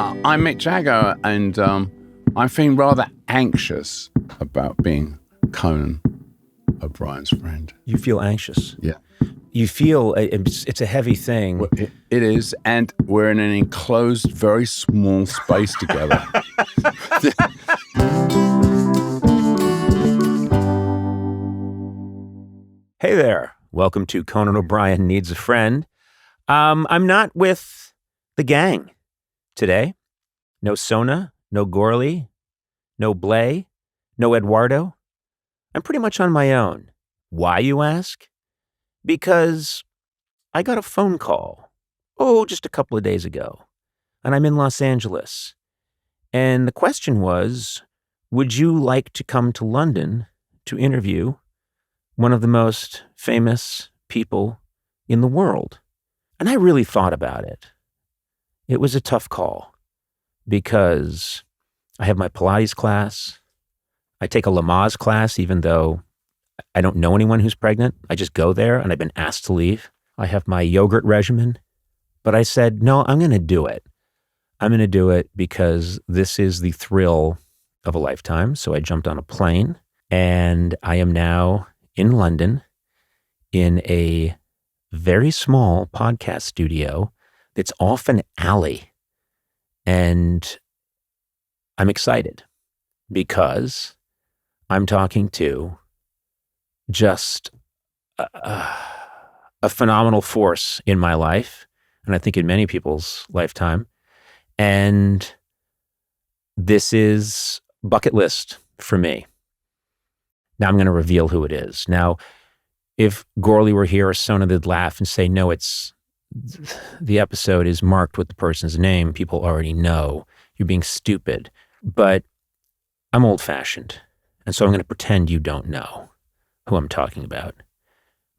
Yeah, I'm Mick Jagger, and I'm feeling rather anxious about being Conan O'Brien's friend. You feel anxious. Yeah. You feel it's a heavy thing. Well, it is, and we're in an enclosed, very small space together. Hey there. Welcome to Conan O'Brien Needs a Friend. I'm not with the gang today. No Sona, no Gourley, no Blay, no Eduardo. I'm pretty much on my own. Why, you ask? Because I got a phone call, just a couple of days ago, and I'm in Los Angeles. And the question was, would you like to come to London to interview one of the most famous people in the world? And I really thought about it. It was a tough call because I have my Pilates class. I take a Lamaze class, even though I don't know anyone who's pregnant. I just go there and I've been asked to leave. I have my yogurt regimen, but I said, no, I'm going to do it. I'm going to do it because this is the thrill of a lifetime. So I jumped on a plane and I am now in London in a very small podcast studio that's off an alley. And I'm excited because I'm talking to just a phenomenal force in my life, and I think in many people's lifetime. And this is bucket list for me. Now I'm going to reveal who it is. Now, if Gourley were here or Sona, they'd laugh and say, no, the episode is marked with the person's name. People already know. You're being stupid. But I'm old-fashioned, and so I'm going to pretend you don't know who I'm talking about.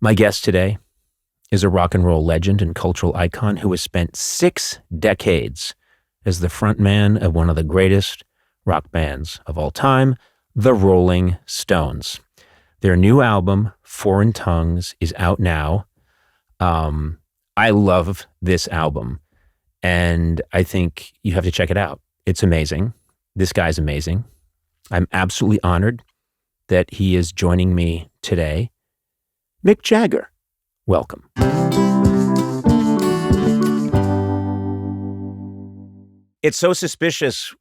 My guest today is a rock and roll legend and cultural icon who has spent 6 decades as the frontman of one of the greatest rock bands of all time, the Rolling Stones. Their new album, Foreign Tongues, is out now. I love this album, and I think you have to check it out. It's amazing. This guy's amazing. I'm absolutely honored that he is joining me today. Mick Jagger, welcome. It's so suspicious.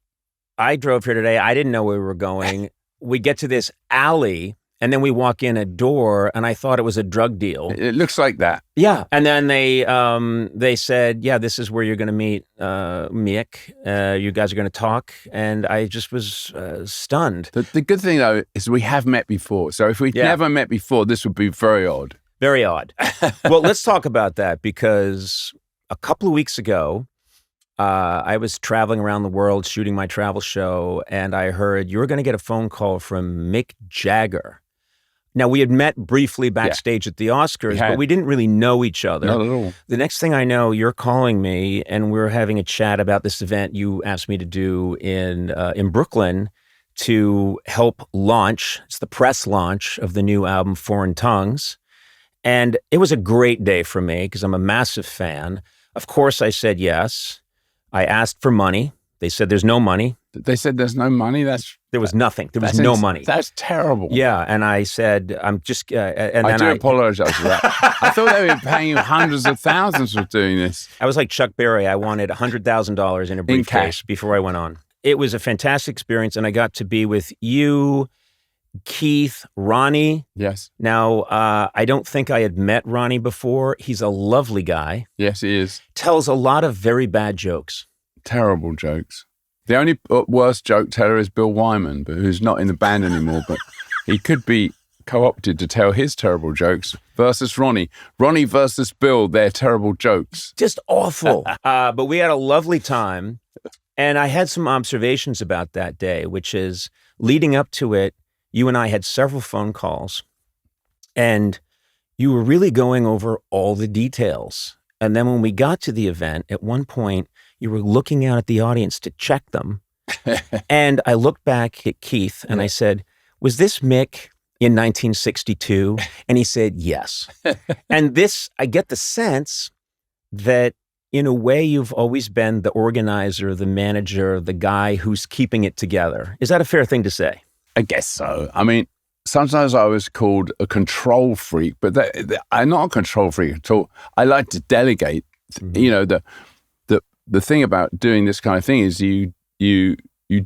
I drove here today. I didn't know where we were going. We get to this alley, and then we walk in a door, and I thought it was a drug deal. It looks like that. Yeah. And then they said, yeah, this is where you're going to meet Mick. You guys are going to talk. And I just was stunned. The good thing, though, is we have met before. So if we'd never met before, this would be very odd. Very odd. Well, let's talk about that, because a couple of weeks ago, I was traveling around the world shooting my travel show, and I heard you were going to get a phone call from Mick Jagger. Now, we had met briefly backstage at the Oscars, but we didn't really know each other. Not at all. The next thing I know, you're calling me, and we're having a chat about this event you asked me to do in Brooklyn to help launch. It's the press launch of the new album, Foreign Tongues. And it was a great day for me because I'm a massive fan. Of course, I said yes. I asked for money. They said there's no money. They said there's no money? There was nothing. There was no money. That's terrible. Yeah, and I said, I'm just... I do apologize for that. I thought they were paying you hundreds of thousands for doing this. I was like Chuck Berry. I wanted $100,000 in a briefcase before I went on. It was a fantastic experience, and I got to be with you, Keith, Ronnie. Yes. Now, I don't think I had met Ronnie before. He's a lovely guy. Yes, he is. Tells a lot of very bad jokes. Terrible jokes. The only worst joke teller is Bill Wyman, but who's not in the band anymore, but he could be co-opted to tell his terrible jokes versus Ronnie. Ronnie versus Bill, their terrible jokes. Just awful. But we had a lovely time, and I had some observations about that day, which is leading up to it, you and I had several phone calls, and you were really going over all the details. And then when we got to the event, at one point, you were looking out at the audience to check them. And I looked back at Keith and I said, was this Mick in 1962? And he said, yes. And this, I get the sense that in a way, you've always been the organizer, the manager, the guy who's keeping it together. Is that a fair thing to say? I guess so. I mean, sometimes I was called a control freak, but I'm not a control freak at all. I like to delegate. Mm-hmm. You know, the thing about doing this kind of thing is you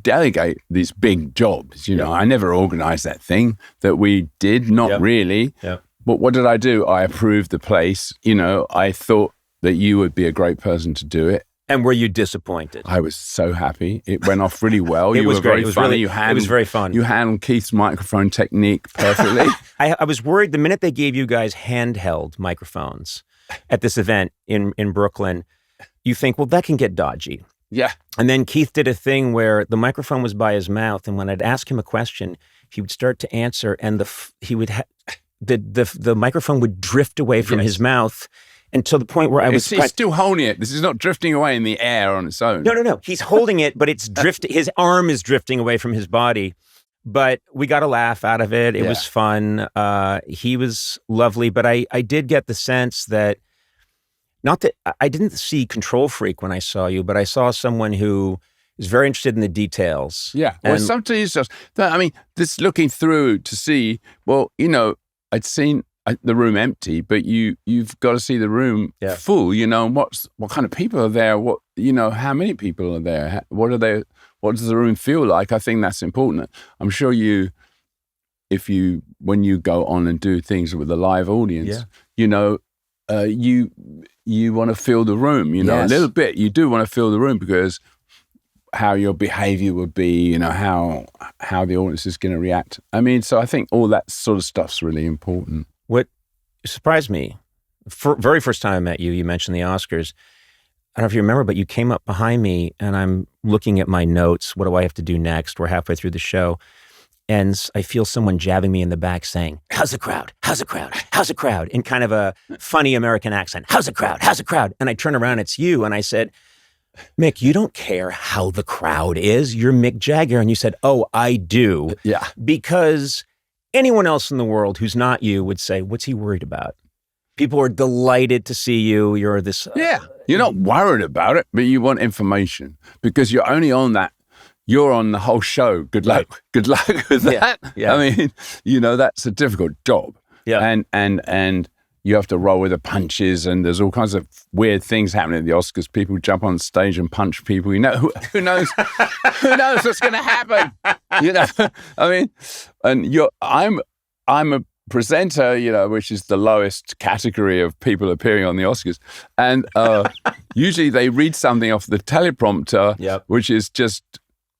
delegate these big jobs. You know, I never organized that thing that we did, not really. Yep. But what did I do? I approved the place. You know, I thought that you would be a great person to do it. And were you disappointed? I was so happy. It went off really well. It was very great. funny. It was very fun. You handled Keith's microphone technique perfectly. I was worried the minute they gave you guys handheld microphones at this event in Brooklyn, you think, well, that can get dodgy. Yeah. And then Keith did a thing where the microphone was by his mouth, and when I'd ask him a question, he would start to answer, and the microphone would drift away from his mouth. Until the point where he's still holding it. This is not drifting away in the air on its own. No. He's holding it, but it's drifting. His arm is drifting away from his body. But we got a laugh out of it. It was fun. He was lovely. But I did get the sense that, not that I didn't see control freak when I saw you, but I saw someone who is very interested in the details. Yeah. Well, sometimes just looking through to see, well, you know, I'd seen the room empty, but you've got to see the room full, you know, and what kind of people are there, what, you know, how many people are there, what does the room feel like? I think that's important. I'm sure when you go on and do things with a live audience, you know, you want to feel the room, you know, a little bit, you do want to feel the room, because how your behavior would be, you know, how the audience is going to react. I mean, so I think all that sort of stuff's really important. What surprised me, very first time I met you, you mentioned the Oscars. I don't know if you remember, but you came up behind me, and I'm looking at my notes. What do I have to do next? We're halfway through the show. And I feel someone jabbing me in the back saying, "How's the crowd? How's the crowd? How's the crowd?" in kind of a funny American accent. "How's the crowd? How's the crowd?" And I turn around, it's you. And I said, "Mick, you don't care how the crowd is. You're Mick Jagger." And you said, "Oh, I do." Yeah. Because anyone else in the world who's not you would say, "What's he worried about?" People are delighted to see you. You're this... You're not worried about it, but you want information, because you're only on that. You're on the whole show. Good luck. Right. Good luck with that. Yeah. I mean, you know, that's a difficult job. Yeah. And you have to roll with the punches, and there's all kinds of weird things happening at the Oscars. People jump on stage and punch people. You know, who knows? Who knows what's going to happen? You know, I mean, and I'm a presenter, you know, which is the lowest category of people appearing on the Oscars, and usually they read something off the teleprompter, which is just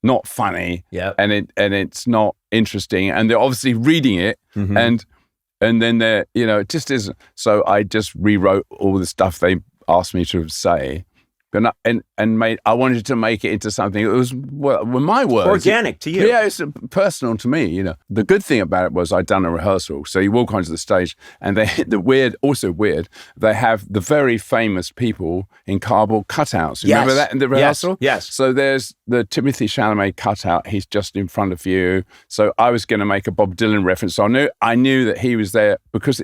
not funny, and it's not interesting, and they're obviously reading it, and then they're, you know, it just isn't. So I just rewrote all the stuff they asked me to say, and I wanted to make it into something that was, well, my words, organic to you. Yeah, it's personal to me. You know, the good thing about it was I'd done a rehearsal. So you walk onto the stage, and they they have the very famous people in cardboard cutouts. Remember that in the rehearsal? Yes. So there's the Timothée Chalamet cutout. He's just in front of you. So I was going to make a Bob Dylan reference. So I knew that he was there because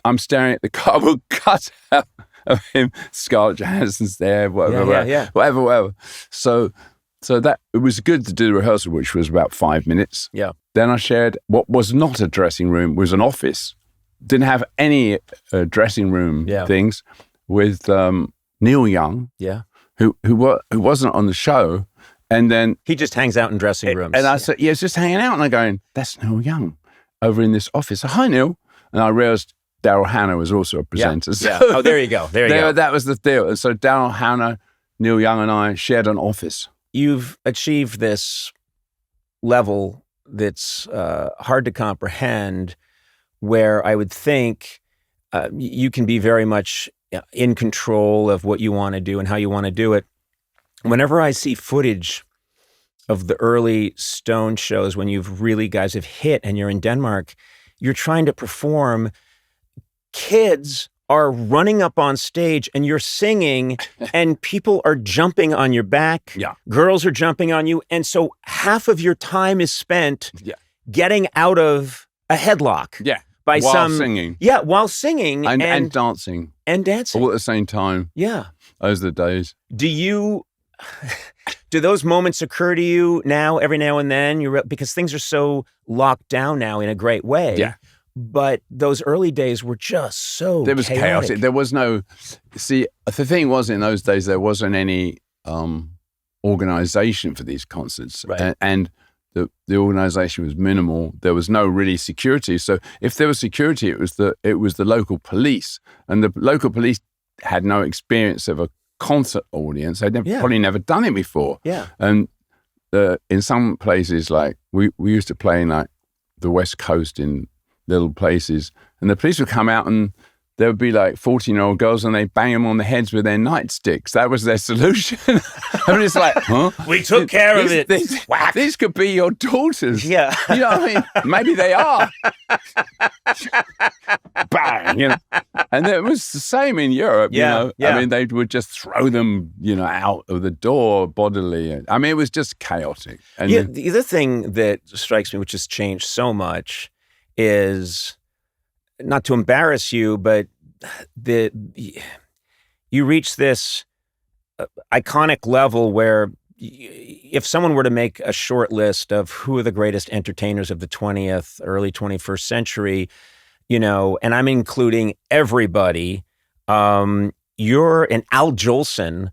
I'm staring at the cardboard cutout of him. Scarlett Johansson's there, whatever. So that it was good to do the rehearsal, which was about 5 minutes. Yeah. Then I shared what was not a dressing room, was an office. Didn't have any dressing room things with Neil Young. Yeah. Who wasn't on the show, and then he just hangs out in dressing rooms. And I said, it's just hanging out, and I'm going, that's Neil Young over in this office. So, hi, Neil. And I realized Daryl Hannah was also a presenter. Yeah. Oh, there you go. There you go. That was the deal. And so Daryl Hannah, Neil Young, and I shared an office. You've achieved this level that's hard to comprehend, where I would think you can be very much in control of what you want to do and how you want to do it. Whenever I see footage of the early Stone shows, when you've really guys have hit and you're in Denmark, you're trying to perform. Kids are running up on stage and you're singing and people are jumping on your back. Yeah. Girls are jumping on you. And so half of your time is spent getting out of a headlock. Yeah. by while singing. Yeah, while singing. And dancing. And dancing. All at the same time. Yeah. Those are the days. Do those moments occur to you now, every now and then? Because things are so locked down now in a great way. Yeah. But those early days were just so There was chaotic. There was no... See, the thing was, in those days, there wasn't any organization for these concerts. Right. And the organization was minimal. There was no really security. So if there was security, it was the local police. And the local police had no experience of a concert audience. They'd probably never done it before. Yeah. And in some places, like we used to play in like the West Coast in little places, and the police would come out and there would be like 14-year-old girls and they'd bang them on the heads with their nightsticks. That was their solution. I mean, it's like, huh? We took care of it. These could be your daughters. Yeah. You know what I mean? Maybe they are. Bang, you know. And it was the same in Europe, you know. Yeah. I mean, they would just throw them, you know, out of the door bodily. I mean, it was just chaotic. And the other thing that strikes me, which has changed so much, is, not to embarrass you, but you reach this iconic level where if someone were to make a short list of who are the greatest entertainers of the 20th, early 21st century, you know, and I'm including everybody, you're an Al Jolson,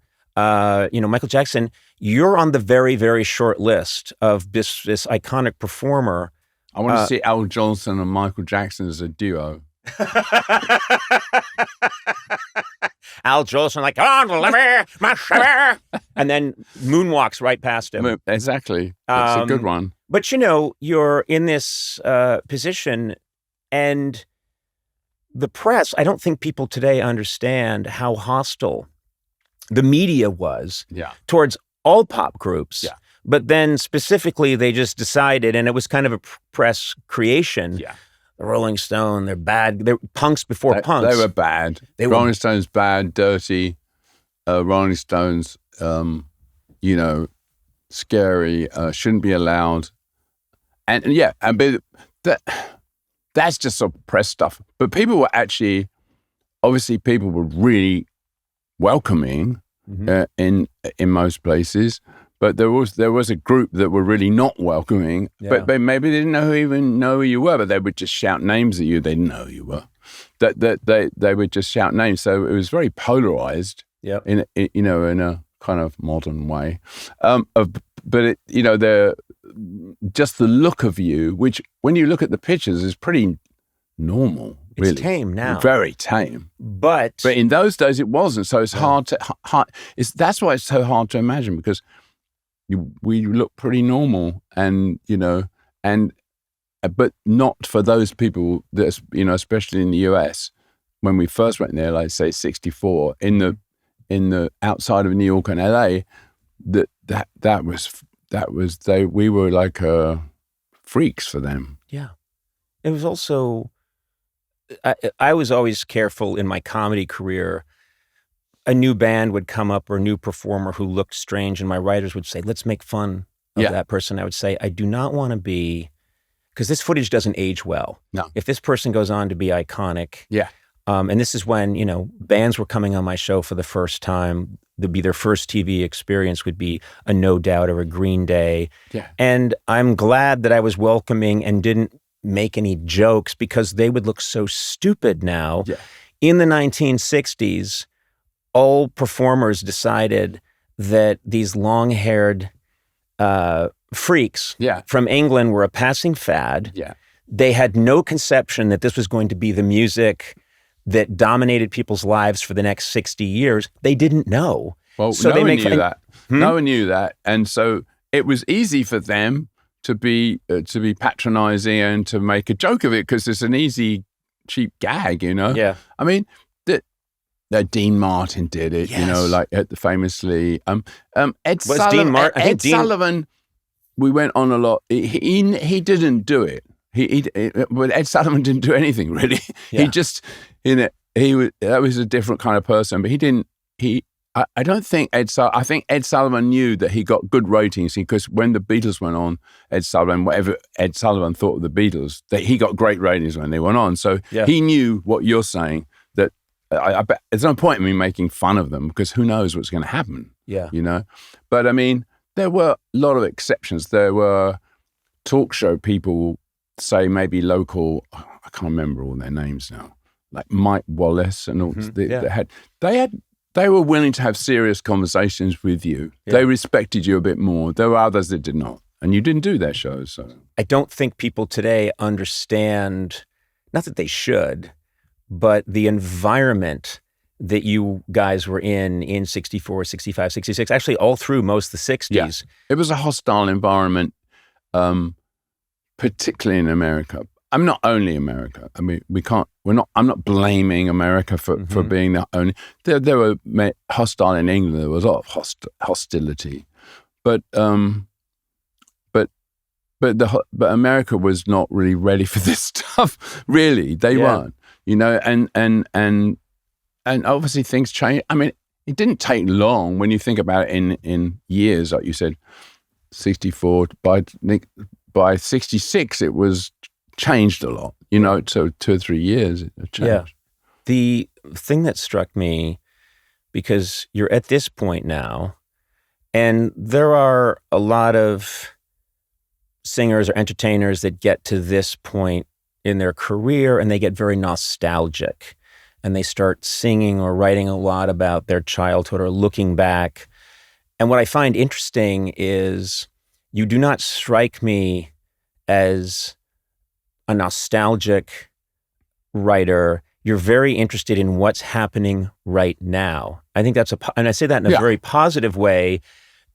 you know, Michael Jackson, you're on the very, very short list of this iconic performer. I want to see Al Jolson and Michael Jackson as a duo. Al Jolson, like, on, deliver my shiver, and then moonwalks right past him. Exactly. That's a good one. But, you know, you're in this position, and the press, I don't think people today understand how hostile the media was towards all pop groups. Yeah. But then specifically, they just decided, and it was kind of a press creation. Yeah. The Rolling Stone, they're bad. They're punks before punks. They were bad. Rolling Stones, bad, dirty. Rolling Stones, you know, scary, shouldn't be allowed. And that's just sort of press stuff. But people were actually, obviously people were really welcoming in most places. But there was a group that were really not welcoming, but maybe they didn't even know who you were, but they would just shout names at you. They didn't know who you were. They would just shout names. So it was very polarized in a kind of modern way. But it, you know, just the look of you, which when you look at the pictures is pretty normal. Really. It's tame now. Very tame. But in those days it wasn't. So it's that's why it's so hard to imagine, because we look pretty normal, and you know, but not for those people that, you know, especially in the US when we first went there, like say '64, in the outside of New York and LA, we were like freaks for them. Yeah, it was also. I was always careful in my comedy career. A new band would come up or a new performer who looked strange, and my writers would say, let's make fun of that person. I would say, I do not want to be, because this footage doesn't age well. No. If this person goes on to be iconic. Yeah. And this is when, you know, bands were coming on my show for the first time. Their first TV experience would be a No Doubt or a Green Day. Yeah. And I'm glad that I was welcoming and didn't make any jokes, because they would look so stupid now. Yeah. In the 1960s, all performers decided that these long-haired freaks from England were a passing fad. Yeah. They had no conception that this was going to be the music that dominated people's lives for the next 60 years. They didn't know. Well, so no one knew that. No one knew that. And so it was easy for them to be patronizing and to make a joke of it, because it's an easy, cheap gag, you know? Yeah. I mean, Dean Martin did it, you know, like famously. Ed Sullivan, we went on a lot. He didn't do it. But Ed Sullivan didn't do anything really. Yeah. He just, that was a different kind of person. But he didn't. I don't think I think Ed Sullivan knew that he got good ratings because when the Beatles went on, Ed Sullivan, whatever Ed Sullivan thought of the Beatles, that he got great ratings when they went on. So he knew what you're saying, that I bet there's no point in me making fun of them because who knows what's going to happen. Yeah. You know? But I mean, there were a lot of exceptions. There were talk show people, say maybe local, I can't remember all their names now, like Mike Wallace and all. They were willing to have serious conversations with you. Yeah. They respected you a bit more. There were others that did not. And you didn't do their shows. So I don't think people today understand, not that they should, but the environment that you guys were in 64, 65, 66, actually all through most of the 60s. Yeah. It was a hostile environment, particularly in America. I'm not only America. I mean, I'm not blaming America for being the only. There were hostile in England. There was a lot of hostility, but America was not really ready for this stuff. Really, they weren't. You know, and obviously things changed. I mean, it didn't take long when you think about it in years, like you said, 64 by 66, it was changed a lot, you know, so 2 or 3 years it changed. Yeah. The thing that struck me, because you're at this point now, and there are a lot of singers or entertainers that get to this point in their career and they get very nostalgic and they start singing or writing a lot about their childhood or looking back. And what I find interesting is you do not strike me as a nostalgic writer. You're very interested in what's happening right now. I think that's and I say that in a very positive way.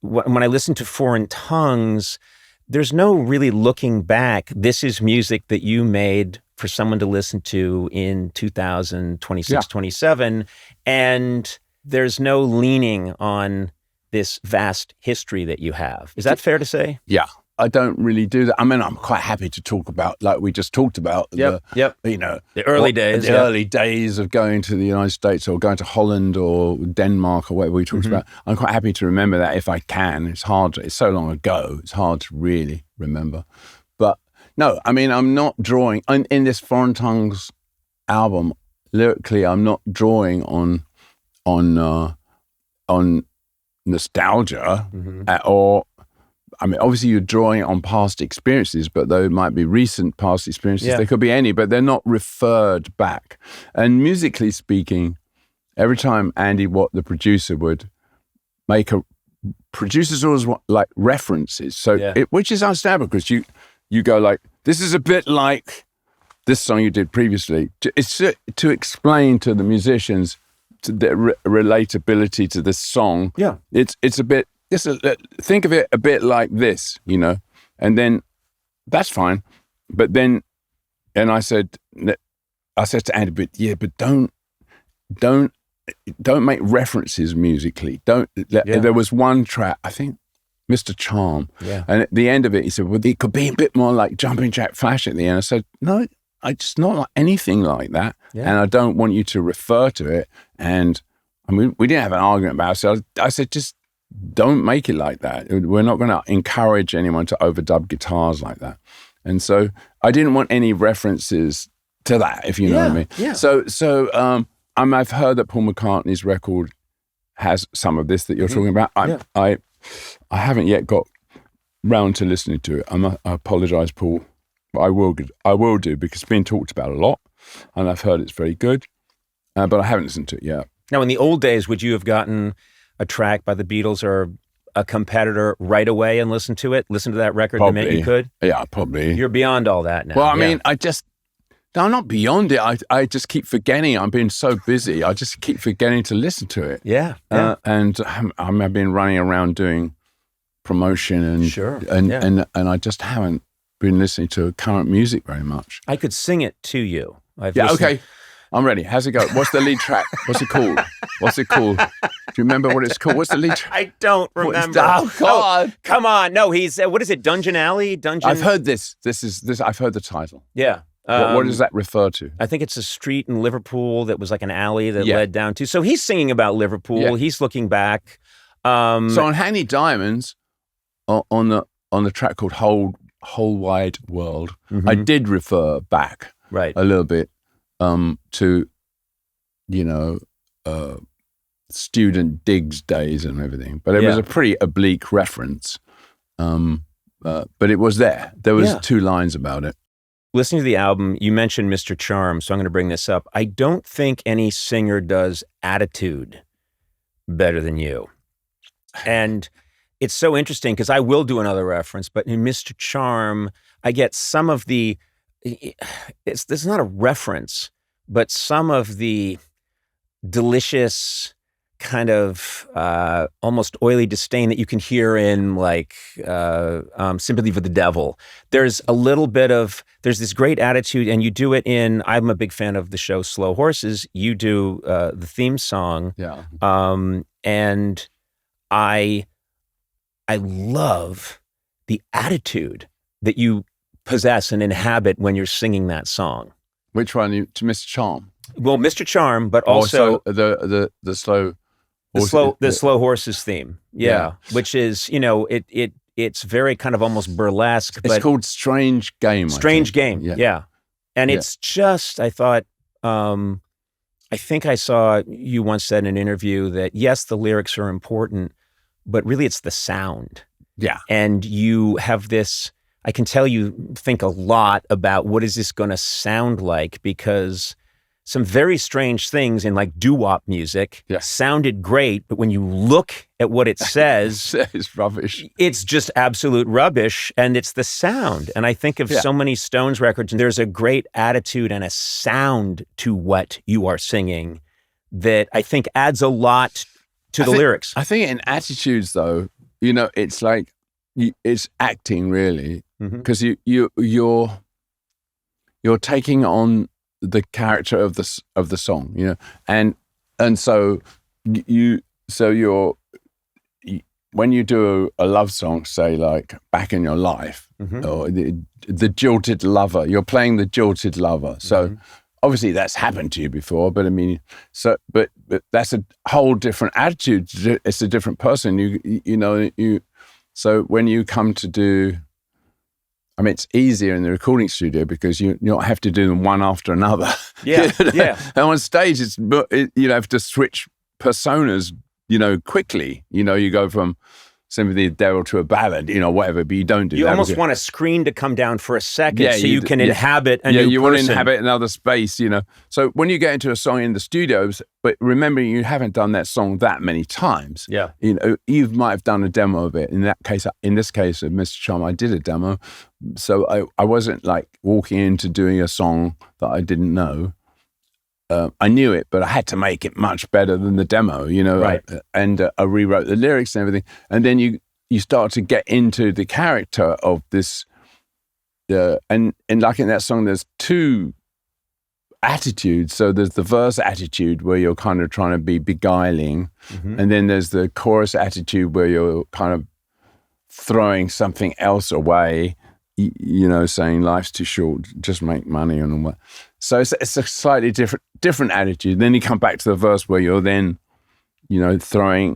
When I listen to Foreign Tongues, there's no really looking back. This is music that you made for someone to listen to in 2026, 27. And there's no leaning on this vast history that you have. Is that fair to say? Yeah. I don't really do that. I mean, I'm quite happy to talk about, like we just talked about, you know, the early days. The early days of going to the United States or going to Holland or Denmark or whatever we talked about. I'm quite happy to remember that if I can. It's hard. It's so long ago. It's hard to really remember. But no, I mean, I'm not drawing in this Foreign Tongues album. Lyrically, I'm not drawing on nostalgia or. I mean, obviously you're drawing on past experiences, but though it might be recent past experiences, there could be any, but they're not referred back. And musically speaking, every time Andy Watt, the producer, would make producers always want like references. So, which is understandable because you go like, this is a bit like this song you did previously. It's to explain to the musicians the relatability to this song. Yeah. It's a bit, think of it a bit like this, you know, and then that's fine. But then, and I said to Andy, but don't make references musically. There was one track, I think, Mr. Charm, and at the end of it, he said, well, it could be a bit more like Jumping Jack Flash at the end. I said, no, it's not like anything like that, and I don't want you to refer to it. And I mean, we didn't have an argument about it. So I said, just don't make it like that. We're not going to encourage anyone to overdub guitars like that. And so I didn't want any references to that, if you know what I mean. Yeah. So I've heard that Paul McCartney's record has some of this that you're talking about. I haven't yet got round to listening to it. I apologize, Paul, but I will do because it's been talked about a lot, and I've heard it's very good, but I haven't listened to it yet. Now, in the old days, would you have gotten a track by the Beatles or a competitor right away and listen to that record the minute you could? Yeah, probably. You're beyond all that now. Well, I mean, I'm not beyond it. I just keep forgetting. I'm being so busy. I just keep forgetting to listen to it. Yeah. And I've been running around doing promotion and I just haven't been listening to current music very much. I could sing it to you. Okay. I'm ready. How's it go? What's the lead track? What's it called? Do you remember what it's called? What's the lead track? I don't remember. Oh, God. Oh, come on. No, he's, what is it? Dungeon Alley? I've heard this. I've heard the title. Yeah. What does that refer to? I think it's a street in Liverpool that was like an alley that Yeah. led down to. So he's singing about Liverpool. Yeah. He's looking back. So on Hanny Diamonds, on the track called Whole Wide World, I did refer back a little bit to, student digs days and everything. But it was a pretty oblique reference. But it was there. There was 2 lines about it. Listening to the album, you mentioned Mr. Charm, so I'm going to bring this up. I don't think any singer does attitude better than you. And it's so interesting because I will do another reference, but in Mr. Charm, I get some of the, it's not a reference, but some of the delicious kind of almost oily disdain that you can hear in like Sympathy for the Devil. There's a little bit of, there's this great attitude, and you do it in, I'm a big fan of the show Slow Horses. You do the theme song. Yeah. And I love the attitude that you possess and inhabit when you're singing that song. Which one? To Mr. Charm? Well, Mr. Charm, but also the slow... The Slow Horses theme, which is, it's very kind of almost burlesque. It's called Strange Game. Strange Game, yeah. And it's just, I thought, I think I saw you once said in an interview that, yes, the lyrics are important, but really it's the sound. Yeah. And you have this, I can tell you think a lot about what is this going to sound like, because some very strange things in like doo-wop music sounded great, but when you look at what it says, it's rubbish. It's just absolute rubbish, and it's the sound. And I think of so many Stones records, and there's a great attitude and a sound to what you are singing that I think adds a lot to the lyrics. I think in attitudes, though, it's like it's acting really, because you're taking on the character of the song, and so you're when you do a love song, say like Back in Your Life, or the jilted lover, you're playing the jilted lover. So obviously that's happened to you before, but I mean, but that's a whole different attitude. It's a different person. So when you come to do, I mean, it's easier in the recording studio because you don't have to do them one after another. Yeah. And on stage, you have to switch personas, quickly. You go from Sympathy of the Devil to a ballad, whatever, but you don't do that. You almost want a screen to come down for a second so you can inhabit a new person. You want to inhabit another space, So when you get into a song in the studios, but remember, you haven't done that song that many times. Yeah. You might have done a demo of it. In this case of Mr. Charm, I did a demo. So I wasn't like walking into doing a song that I didn't know. I knew it, but I had to make it much better than the demo, Right. And I rewrote the lyrics and everything. And then you start to get into the character of this. And like in that song, there's 2 attitudes. So there's the verse attitude where you're kind of trying to be beguiling. And then there's the chorus attitude where you're kind of throwing something else away, saying life's too short, just make money and all that. So it's a slightly different attitude. Then you come back to the verse where you're then, throwing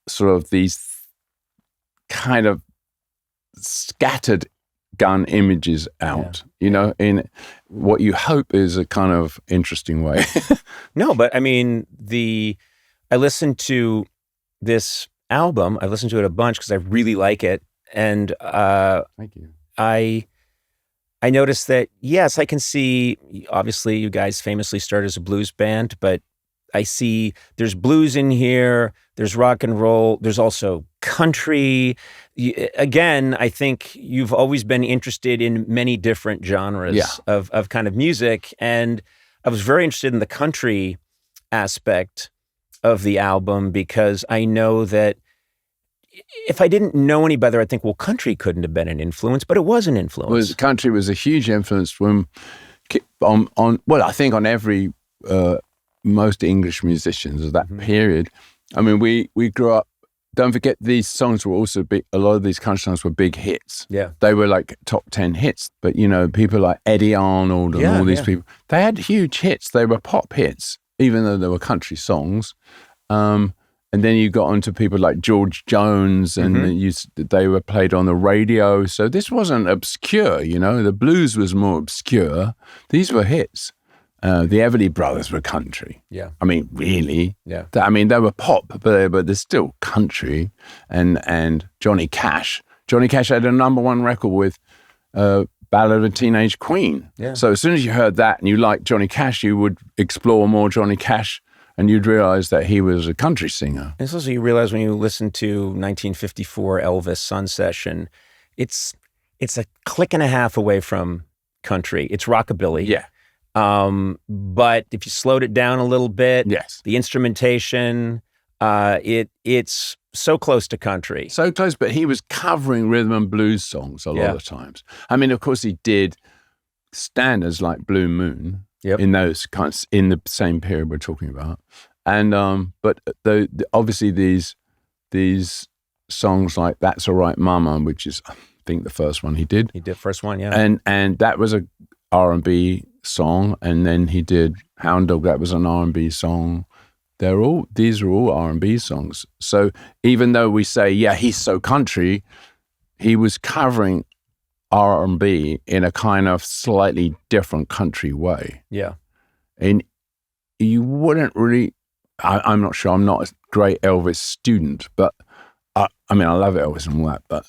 sort of these kind of scattered gun images out, in what you hope is a kind of interesting way. No, but I mean, I listened to this album. I listened to it a bunch because I really like it. And Thank you. I noticed that, yes, I can see, obviously you guys famously started as a blues band, but I see there's blues in here, there's rock and roll, there's also country. Again, I think you've always been interested in many different genres of kind of music. And I was very interested in the country aspect of the album because I know that if I didn't know any better, I'd think, well, country couldn't have been an influence, but it was an influence. Well, country was a huge influence I think on every, most English musicians of that period. I mean, we grew up don't forget these songs were also big. A lot of these country songs were big hits. Yeah. They were like top 10 hits. But, people like Eddie Arnold and all these people, they had huge hits. They were pop hits, even though they were country songs. And then you got onto people like George Jones, and they were played on the radio. So this wasn't obscure, The blues was more obscure. These were hits. The Everly Brothers were country. Yeah. I mean, really. Yeah. They were pop, but they're still country. And Johnny Cash. Johnny Cash had a number one record with Ballad of a Teenage Queen. Yeah. So as soon as you heard that and you liked Johnny Cash, you would explore more Johnny Cash. And you'd realize that he was a country singer. And also you realize when you listen to 1954 Elvis Sun Session, it's a click and a half away from country. It's rockabilly. Yeah. But if you slowed it down a little bit, yes, the instrumentation, it's so close to country. So close, but he was covering rhythm and blues songs a lot of times. I mean, of course, he did standards like Blue Moon. Yep. In those kinds, in the same period we're talking about, and but obviously these songs like "That's All Right, Mama," which is I think the first one he did. He did first one, yeah, and that was a R&B song, and then he did "Hound Dog." That was an R&B song. These are all R&B songs. So even though we say, yeah, he's so country, he was covering R&B in a kind of slightly different country way. Yeah. And you wouldn't really, I'm not sure, I'm not a great Elvis student, but I love Elvis and all that, but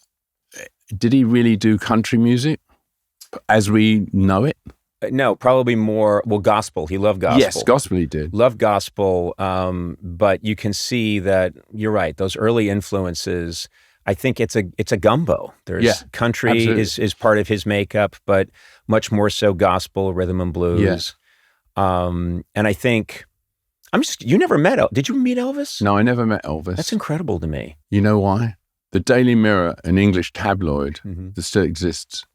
did he really do country music as we know it? No, probably more, gospel. He loved gospel. Yes, gospel he did. Loved gospel, but you can see that, you're right, those early influences, I think it's a gumbo. There's country is part of his makeup, but much more so gospel, rhythm and blues. Yes. And I think you never met did you meet Elvis? No, I never met Elvis. That's incredible to me. You know why? The Daily Mirror, an English tabloid that still exists,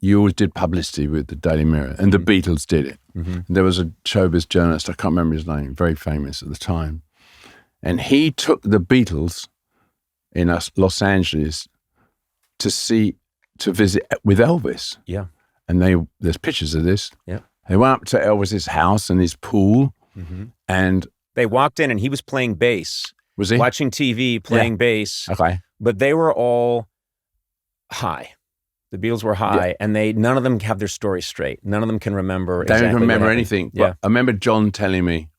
you always did publicity with the Daily Mirror, and the Beatles did it. And there was a showbiz journalist, I can't remember his name, very famous at the time. And he took the Beatles in Los Angeles to visit with Elvis. Yeah. And there's pictures of this. Yeah. They went up to Elvis's house and his pool, and they walked in and he was playing bass. Was he? Watching TV, playing bass. Okay. But they were all high. The Beatles were high, and none of them have their story straight. None of them can remember They exactly don't remember anything. Yeah. But I remember John telling me,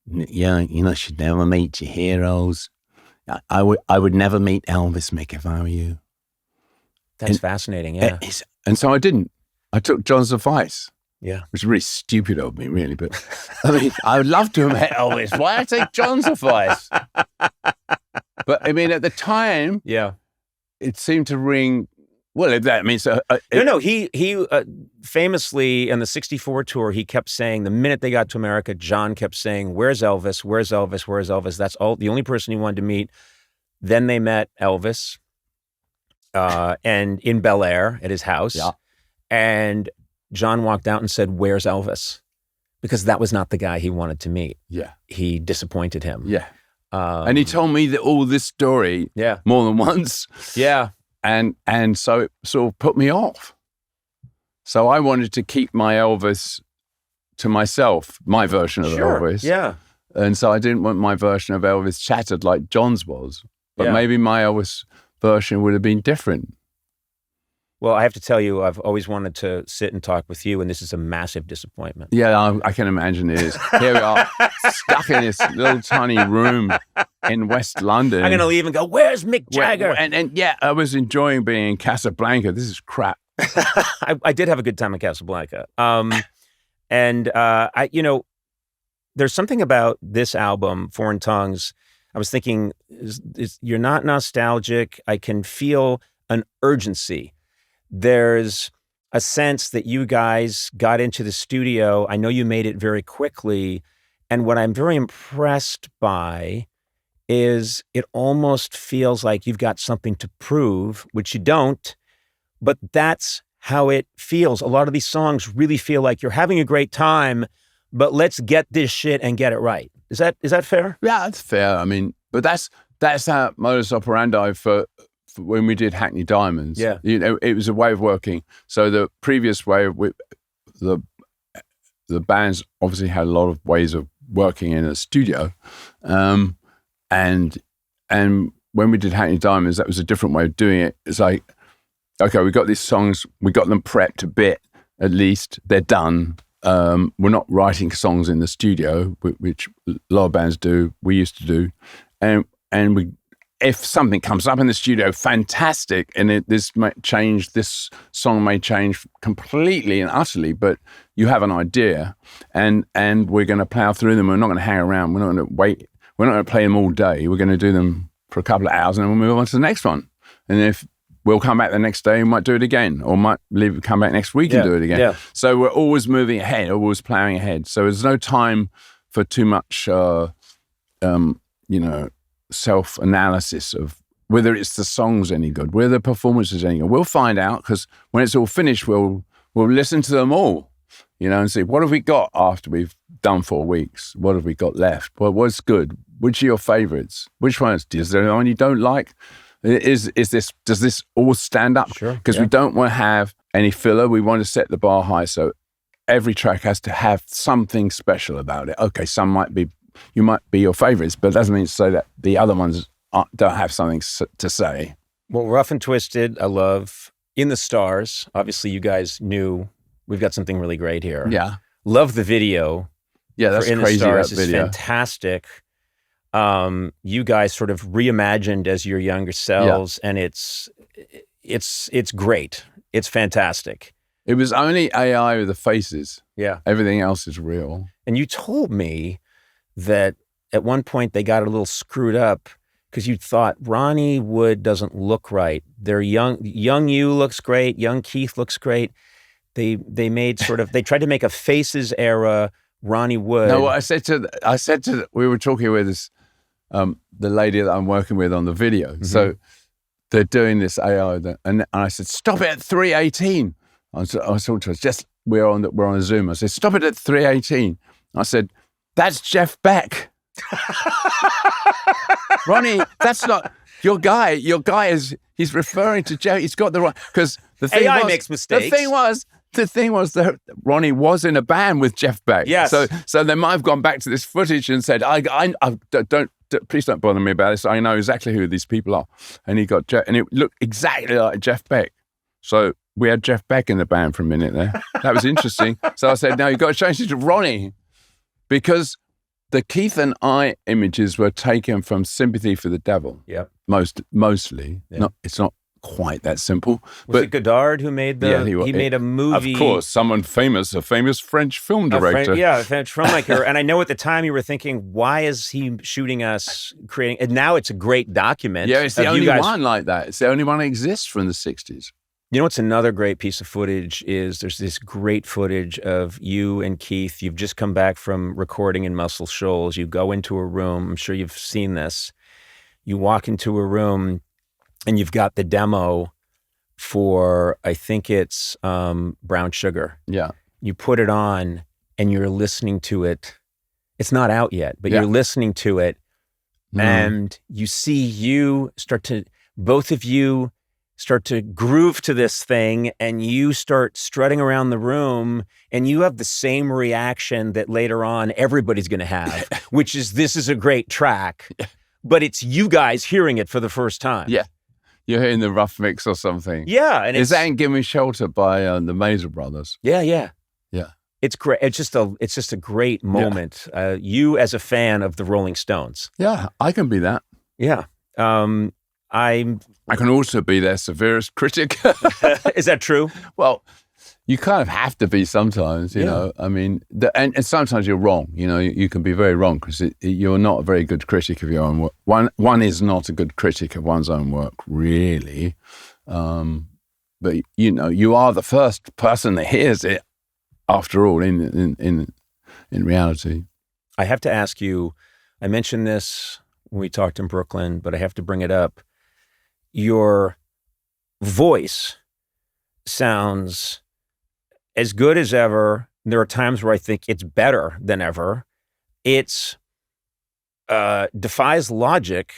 yeah, you should never meet your heroes. I would never meet Elvis, Mick, if I were you. That's fascinating, yeah. And so I didn't. I took John's advice. Yeah. Which is really stupid of me, really. But I would love to have met Elvis. Why I take John's advice? But at the time, it seemed to ring. Well, that means no. He famously in the '64 tour, he kept saying the minute they got to America, John kept saying, "Where's Elvis? Where's Elvis? Where's Elvis?" That's the only person he wanted to meet. Then they met Elvis, and in Bel Air at his house, and John walked out and said, "Where's Elvis?" Because that was not the guy he wanted to meet. Yeah, he disappointed him. Yeah, and he told me all this story. More than once. Yeah. And so it sort of put me off. So I wanted to keep my Elvis to myself, my version of Elvis. Yeah. And so I didn't want my version of Elvis shattered like John's was. But maybe my Elvis version would have been different. Well, I have to tell you, I've always wanted to sit and talk with you, and this is a massive disappointment. Yeah, I can imagine it is. Here we are, stuck in this little tiny room in West London. I'm going to leave and go, where's Mick Jagger? And I was enjoying being in Casablanca. This is crap. I did have a good time in Casablanca. There's something about this album, Foreign Tongues. I was thinking, you're not nostalgic. I can feel an urgency. There's a sense that you guys got into the studio. I know you made it very quickly. And what I'm very impressed by is it almost feels like you've got something to prove, which you don't, but that's how it feels. A lot of these songs really feel like you're having a great time, but let's get this shit and get it right. Is that fair? Yeah, that's fair. I mean, but that's our modus operandi for when we did Hackney Diamonds. Yeah. It was a way of working. So the previous way, the bands obviously had a lot of ways of working in a studio, and when we did Hackney Diamonds, that was a different way of doing it. It's like, okay, we got these songs, we got them prepped a bit, at least they're done. We're not writing songs in the studio, which a lot of bands do. We used to do, and if something comes up in the studio, fantastic, and this might change. This song may change completely and utterly, but you have an idea, and we're going to plow through them. We're not going to hang around. We're not going to wait. We're not going to play them all day. We're going to do them for a couple of hours, and then we'll move on to the next one. And if we'll come back the next day and might do it again, or might come back next week and do it again. Yeah. So we're always moving ahead, always plowing ahead. So there's no time for too much, self-analysis of whether it's the songs any good, whether the performances any good. We'll find out, because when it's all finished, we'll listen to them all, and see, what have we got after we've done 4 weeks? What have we got left? Well, what's good? Which are your favorites? Which ones? Is there anyone you don't like? Does this all stand up? Sure. Because we don't want to have any filler. We want to set the bar high. So every track has to have something special about it. Okay, some might be your favorites, but it doesn't mean to say that the other ones don't have something to say. Well, Rough and Twisted, I love. In the Stars, obviously you guys knew we've got something really great here. Yeah. Love the video. Yeah, that's In crazy, the Stars. that video. It's fantastic. You guys sort of reimagined as your younger selves, and it's great. It's fantastic. It was only AI with the faces. Yeah. Everything else is real. And you told me that at one point they got a little screwed up because you thought Ronnie Wood doesn't look right. They're young you looks great. Young Keith looks great. They tried to make a Faces era Ronnie Wood. No, I said we were talking with this, the lady that I'm working with on the video. Mm-hmm. So they're doing this AI, and I said, stop it at 3:18. I was talking to her, we're on a Zoom. I said, stop it at 3:18. I said, that's Jeff Beck. Ronnie, that's not your guy. Your guy he's referring to Jeff. He's got the right, because the thing AI makes mistakes. The thing was that Ronnie was in a band with Jeff Beck. Yes. So they might have gone back to this footage and said, please don't bother me about this. I know exactly who these people are. And he got Jeff, and it looked exactly like Jeff Beck. So we had Jeff Beck in the band for a minute there. That was interesting. So I said, no, you've got to change it to Ronnie, because the Keith and I images were taken from Sympathy for the Devil. Yep. Mostly. Yep. It's not quite that simple. Was it Godard who made he made a movie? Of course, someone famous, a famous French film director. A French filmmaker. And I know at the time you were thinking, why is he shooting us, creating, and now it's a great document. Yeah, it's the only one like that. It's the only one that exists from the 60s. You know what's another great piece of footage is there's this great footage of you and Keith. You've just come back from recording in Muscle Shoals. You go into a room. I'm sure you've seen this. You walk into a room and you've got the demo for, I think it's Brown Sugar. Yeah. You put it on and you're listening to it. It's not out yet, but you're listening to it and you see both of you start to groove to this thing, and you start strutting around the room, and you have the same reaction that later on everybody's going to have, which is, this is a great track, but it's you guys hearing it for the first time. Yeah. You're hearing the rough mix or something. Yeah. And is that in Give Me Shelter by the Mazer Brothers? Yeah. Yeah. It's great. It's just a great moment. Yeah. You as a fan of the Rolling Stones. Yeah, I can be that. Yeah. I can also be their severest critic. Is that true? Well, you kind of have to be sometimes, you know. I mean, and sometimes you're wrong. You know, you can be very wrong because you're not a very good critic of your own work. One is not a good critic of one's own work, really. But you are the first person that hears it. After all, in reality, I have to ask you. I mentioned this when we talked in Brooklyn, but I have to bring it up. Your voice sounds as good as ever. There are times where I think it's better than ever. It's defies logic,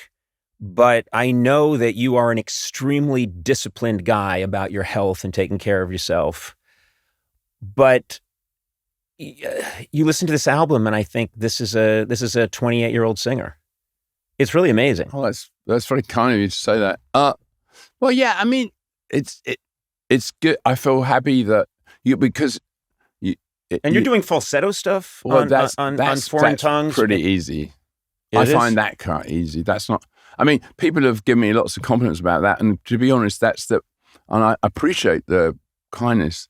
but I know that you are an extremely disciplined guy about your health and taking care of yourself. But you listen to this album, and I think this is a 28-year-old singer. It's really amazing. Oh, that's very kind of you to say that. Well, yeah, I mean, it's good. I feel happy that because you're doing falsetto stuff on foreign tongues. Pretty easy. I find that quite easy. That's not. I mean, people have given me lots of compliments about that, and to be honest, and I appreciate the kindness.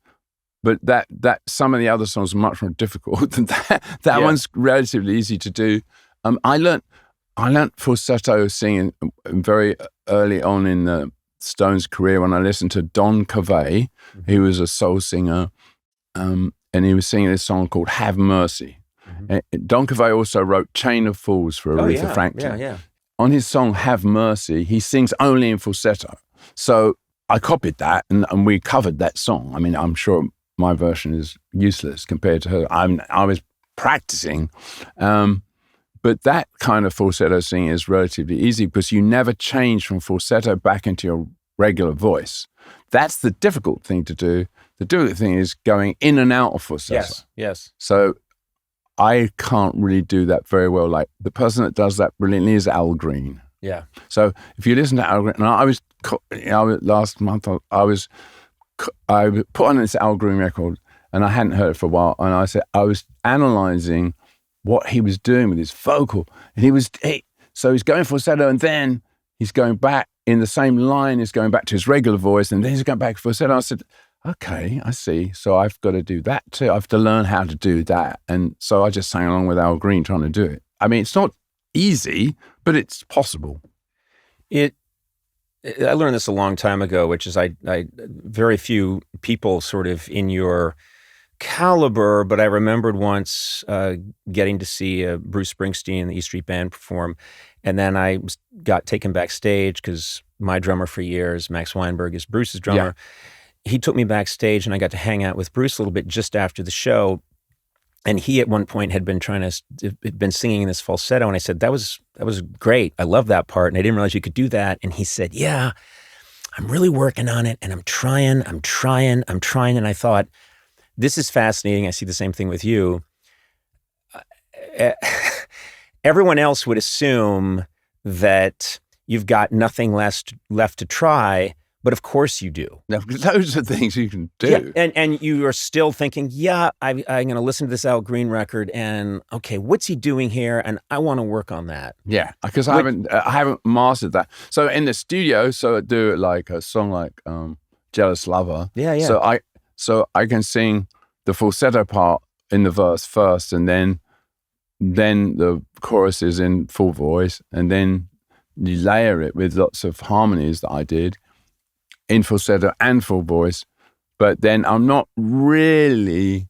But that some of the other songs are much more difficult than that. That one's relatively easy to do. I learnt falsetto singing very early on in the Stones' career when I listened to Don Covey. He was a soul singer, and he was singing this song called "Have Mercy." Don Covey also wrote "Chain of Fools" for Aretha Franklin. Yeah. On his song "Have Mercy," he sings only in falsetto. So I copied that, and we covered that song. I mean, I'm sure my version is useless compared to her. I was practicing, but that kind of falsetto singing is relatively easy because you never change from falsetto back into your regular voice. That's the difficult thing to do. The difficult thing is going in and out of falsetto. Yes. So I can't really do that very well. Like the person that does that brilliantly is Al Green. Yeah. So if you listen to Al Green, and last month I put on this Al Green record, and I hadn't heard it for a while, and I was analysing what he was doing with his vocal, and so he's going falsetto, and then he's going back in the same line, he's going back to his regular voice, and then he's going back to falsetto. I said, okay, I see. So I've got to do that too. I have to learn how to do that, and so I just sang along with Al Green trying to do it. I mean, it's not easy, but it's possible. I learned this a long time ago, which is I very few people sort of in your caliber, but I remembered once getting to see Bruce Springsteen and the E Street Band perform, and then I got taken backstage because my drummer for years, Max Weinberg, is Bruce's drummer. Yeah. He took me backstage, and I got to hang out with Bruce a little bit just after the show. And he at one point had been singing this falsetto, and I said, that was great. I love that part, and I didn't realize you could do that. And he said, yeah, I'm really working on it, and I'm trying. And I thought, this is fascinating. I see the same thing with you. Everyone else would assume that you've got nothing left to try, but of course you do. Now, those are things you can do. Yeah, and you are still thinking, I'm going to listen to this Al Green record, and okay, what's he doing here? And I want to work on that. Yeah, because I haven't mastered that. So in the studio, I do it like a song like "Jealous Lover." Yeah. So I can sing the falsetto part in the verse first, and then the chorus is in full voice, and then you layer it with lots of harmonies that I did in falsetto and full voice. But then I'm not really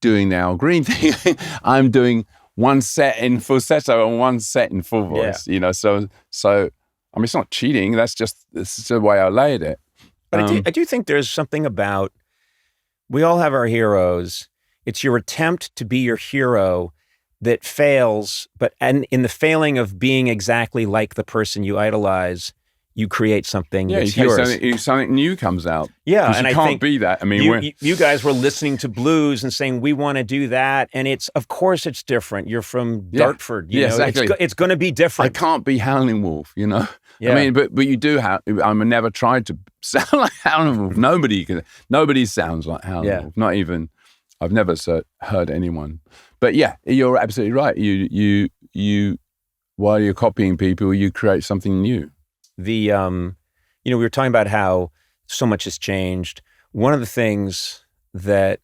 doing the Al Green thing. I'm doing one set in falsetto and one set in full voice. Yeah. So I mean, it's not cheating. This is the way I laid it. But I do think there's something about, we all have our heroes. It's your attempt to be your hero that fails, and in the failing of being exactly like the person you idolize, you create something that's yours. Something new comes out. Yeah, and I can't be that. I mean, you guys were listening to blues and saying, we want to do that, and of course it's different. You're from Dartford. You know? Exactly. It's going to be different. I can't be Howlin' Wolf, Yeah. I mean, but you do have. I never tried to sound like Howlin' Wolf. Nobody sounds like Howlin' Wolf. Not even. I've never heard anyone. But yeah, you're absolutely right. You while you're copying people, you create something new. We were talking about how so much has changed. One of the things that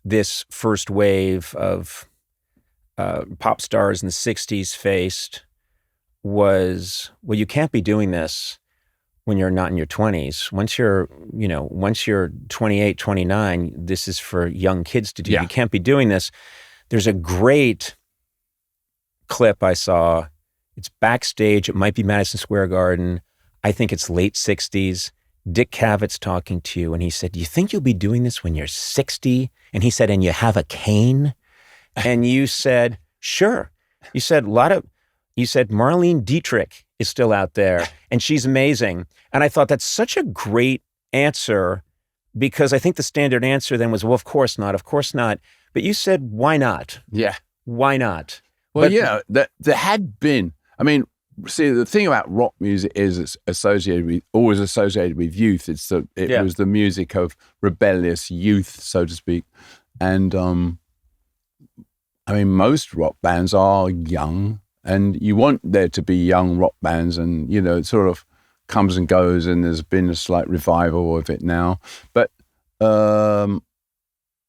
this first wave of pop stars in the 60s faced was, well, you can't be doing this when you're not in your 20s. Once you're 28, 29, this is for young kids to do. Yeah. You can't be doing this. There's a great clip I saw. It's backstage. It might be Madison Square Garden. I think it's late 60s. Dick Cavett talking to you, and he said, "Do you think you'll be doing this when you're 60?" And he said, "And you have a cane?" And you said, "Sure." You said, Marlene Dietrich is still out there, and she's amazing. And I thought that's such a great answer, because I think the standard answer then was, well, of course not. But you said, why not? Yeah. Why not? Well, there had been, I mean, see, the thing about rock music is it's always associated with youth. It was the music of rebellious youth, so to speak. And I mean, most rock bands are young, and you want there to be young rock bands, and, you know, it sort of comes and goes, and there's been a slight revival of it now. But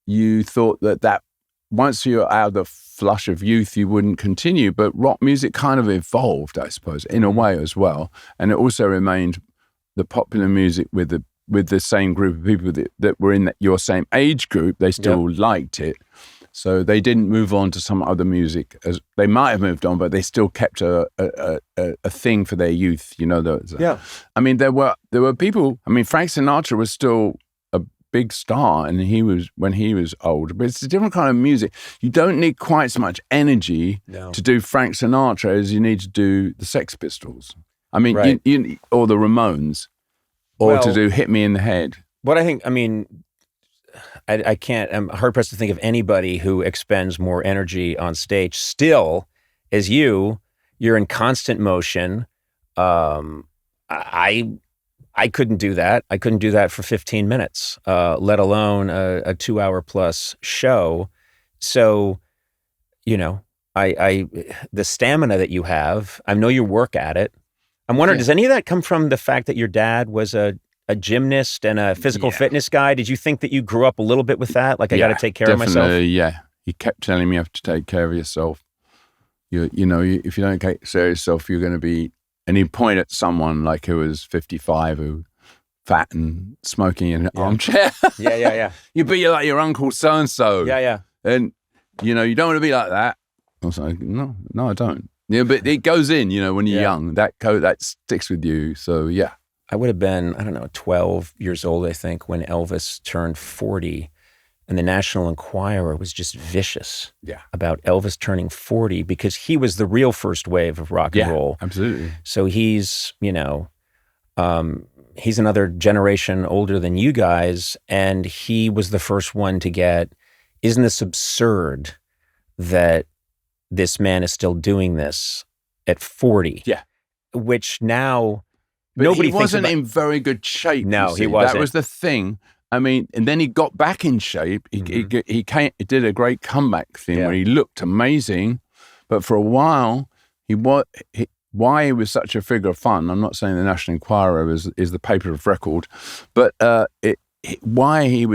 you thought that once you're out of the flush of youth, you wouldn't continue. But rock music kind of evolved, I suppose, in a way as well. And it also remained the popular music with the same group of people that were in your same age group. They still liked it. So they didn't move on to some other music. As they might have moved on, but they still kept a thing for their youth. You know, I mean, there were people. I mean, Frank Sinatra was still a big star, and when he was old. But it's a different kind of music. You don't need quite so much energy to do Frank Sinatra as you need to do the Sex Pistols. I mean, or the Ramones, or to do "Hit Me in the Head." What I think, I mean, I can't, I'm hard pressed to think of anybody who expends more energy on stage still as you're in constant motion. I couldn't do that. I couldn't do that for 15 minutes, let alone a 2-hour plus show. So, you know, the stamina that you have, I know you work at it. I'm wondering, does any of that come from the fact that your dad was a gymnast and a physical fitness guy? Did you think that you grew up a little bit with that? Like, I got to take care of myself? Yeah. He kept telling me you have to take care of yourself. If you don't take care of yourself, you're going to be, and he'd point at someone like who was 55, who fat and smoking in an armchair. Yeah. You'd be like your uncle so-and-so. Yeah. And, you know, you don't want to be like that. I was like, no, I don't. Yeah, but it goes in, you know, when you're young. That sticks with you. So, yeah. I would have been, 12 years old, I think, when Elvis turned 40, and the National Enquirer was just vicious about Elvis turning 40, because he was the real first wave of rock and roll. Absolutely. So he's, you know, he's another generation older than you guys, and he was the first one to get, isn't this absurd that this man is still doing this at 40? Yeah. Which now... But nobody he wasn't in very good shape. No, he wasn't. That was the thing. I mean, and then he got back in shape. He did a great comeback thing where he looked amazing, but for a while, why he was such a figure of fun. I'm not saying the National Enquirer is the paper of record, but why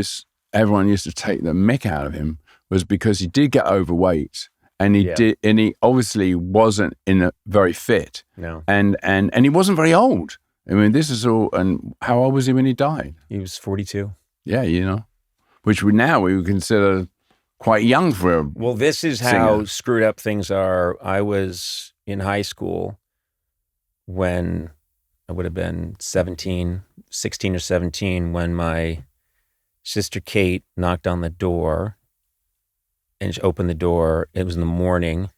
everyone used to take the mick out of him was because he did get overweight. And he obviously wasn't very fit. No. And he wasn't very old. I mean, this is all, and how old was he when he died? He was 42. Yeah, you know, which we would consider quite young for a Well, this is singer. how screwed up things are. I was in high school when I would have been 16 or 17, when my sister Kate knocked on the door, and she opened the door. It was in the morning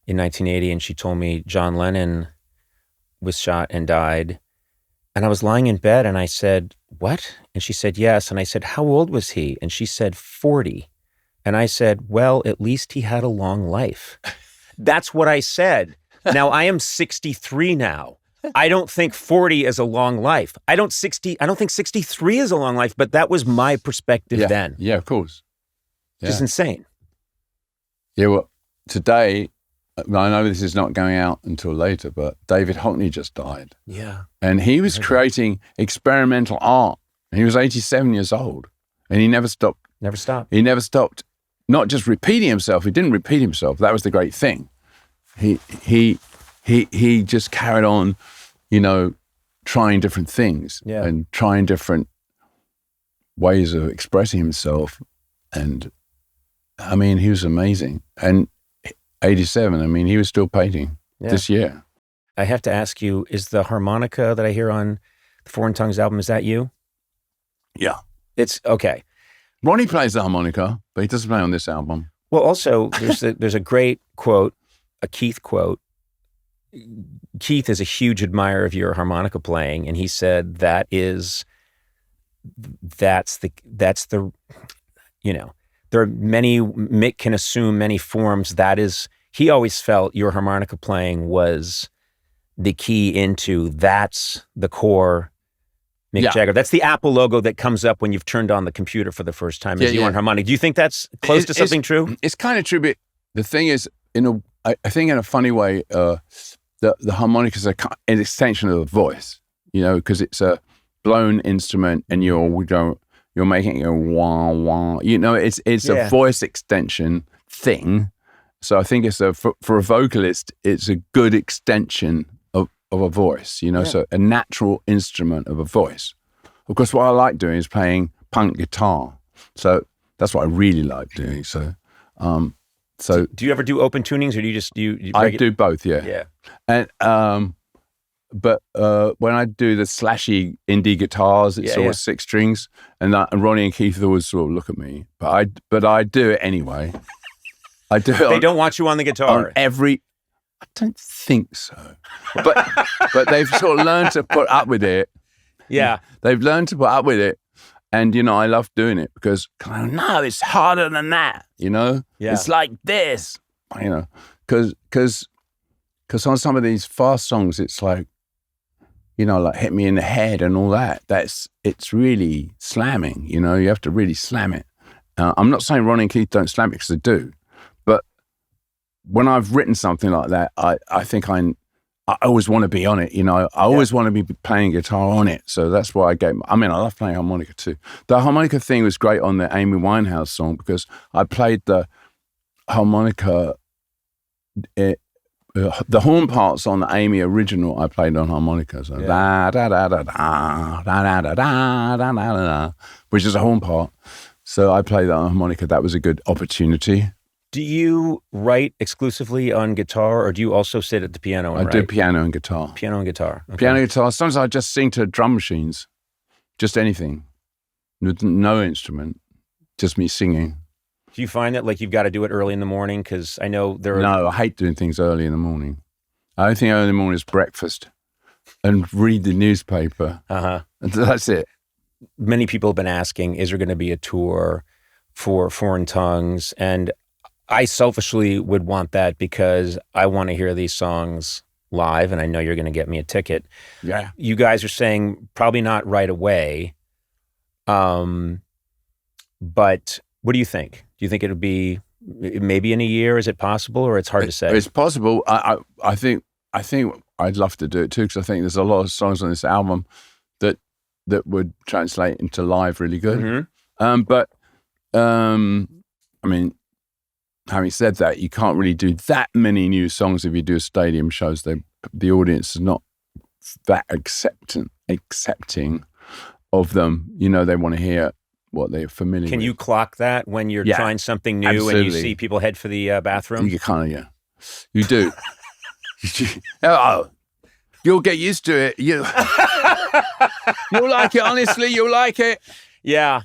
in 1980, and she told me John Lennon was shot and died. And I was lying in bed, and I said, "What?" And she said, "Yes." And I said, "How old was he?" And she said, 40. And I said, "Well, at least he had a long life." That's what I said. Now, I am 63 now. I don't think 40 is a long life. I don't think 63 is a long life, but that was my perspective then. Yeah, of course. Which is insane. Yeah, well, today, I know this is not going out until later, but David Hockney just died. Yeah. And he was creating experimental art. And he was 87 years old. And he never stopped. Never stopped. He never stopped, not just repeating himself. He didn't repeat himself. That was the great thing. He just carried on, you know, trying different things and trying different ways of expressing himself. And I mean, he was amazing. And 87, I mean, he was still painting this year. I have to ask you, is the harmonica that I hear on the Foreign Tongues album, is that you? Yeah. It's okay. Ronnie plays the harmonica, but he doesn't play on this album. Well, also, there's a great quote, a Keith quote. Keith is a huge admirer of your harmonica playing, and he said that's the there are many, Mick can assume many forms. He always felt your harmonica playing was the key into that's the core Mick Jagger. That's the Apple logo that comes up when you've turned on the computer for the first time as you on harmonica. Do you think that's close to something true? It's kind of true, but the thing is, I think in a funny way, the harmonicas are an extension of the voice, because it's a blown instrument and you're making it a wah wah. It's a voice extension thing. So I think it's for a vocalist, it's a good extension of a voice, so a natural instrument of a voice. Of course, what I like doing is playing punk guitar. So that's what I really like doing. So do you ever do open tunings, or do you just I do both, yeah. Yeah. And but when I do the slashy indie guitars, it's always 6 strings, and Ronnie and Keith always sort of look at me, but I do it anyway. I do it. They don't want you on the guitar. I don't think so, but they've sort of learned to put up with it. Yeah, they've learned to put up with it, and I love doing it because no, it's harder than that. It's like this. Because on some of these fast songs, it's like, like Hit Me in the Head and all that. It's really slamming. You have to really slam it. I'm not saying Ronnie and Keith don't slam it, because they do, but when I've written something like that, I think I always want to be on it. I always want to be playing guitar on it. So that's why I love playing harmonica too. The harmonica thing was great on the Amy Winehouse song, because I played the harmonica, the horn parts on the Amy original, I played on harmonica. So da da da da da da da da da da da, which is a horn part. So I played that on harmonica. That was a good opportunity. Do you write exclusively on guitar, or do you also sit at the piano and write? I do piano and guitar. Piano and guitar. Okay. Piano and guitar. Sometimes I just sing to drum machines. Just anything. No instrument. Just me singing. Do you find that you've got to do it early in the morning? Because I know there are... No, I hate doing things early in the morning. I don't think early in the morning is breakfast and read the newspaper. Uh-huh. That's it. Many people have been asking, is there going to be a tour for Foreign Tongues? And I selfishly would want that, because I want to hear these songs live, and I know you're going to get me a ticket. Yeah. You guys are saying probably not right away. But what do you think? Do you think it'll be maybe in a year? Is it possible, or it's hard to say? It's possible. I think I'd love to do it too, because I think there's a lot of songs on this album that would translate into live really good. Mm-hmm. Having said that, you can't really do that many new songs if you do stadium shows. The audience is not that accepting of them. They want to hear what they're familiar with. Can you clock that when you're trying something new, absolutely. And you see people head for the bathroom? You kind of, you do. You'll get used to it. You'll like it, honestly, you'll like it. Yeah.